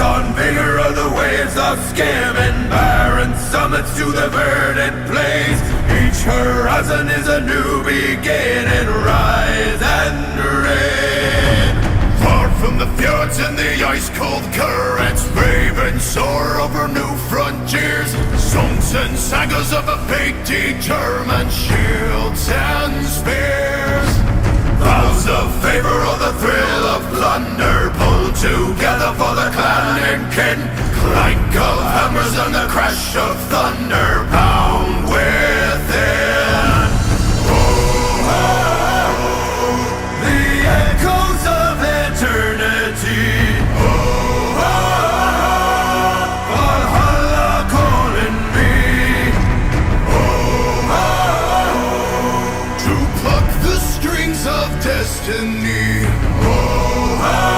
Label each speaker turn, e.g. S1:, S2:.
S1: on vigor of the waves of skimming, barren summits to the verdant plains. Each horizon is a new beginning, rise and reign. Far from the fjords and the ice-cold currents, brave and soar over new frontiers. Songs and sagas of a fate determined, shields and spears. Vows of favor or the thrill of plunder, pulled together for the clan and kin. Clank of hammers and the crash of thunder pound within. Oh, oh, the echoes of eternity. Oh, Valhalla calling me. To pluck the strings of destiny. Oh,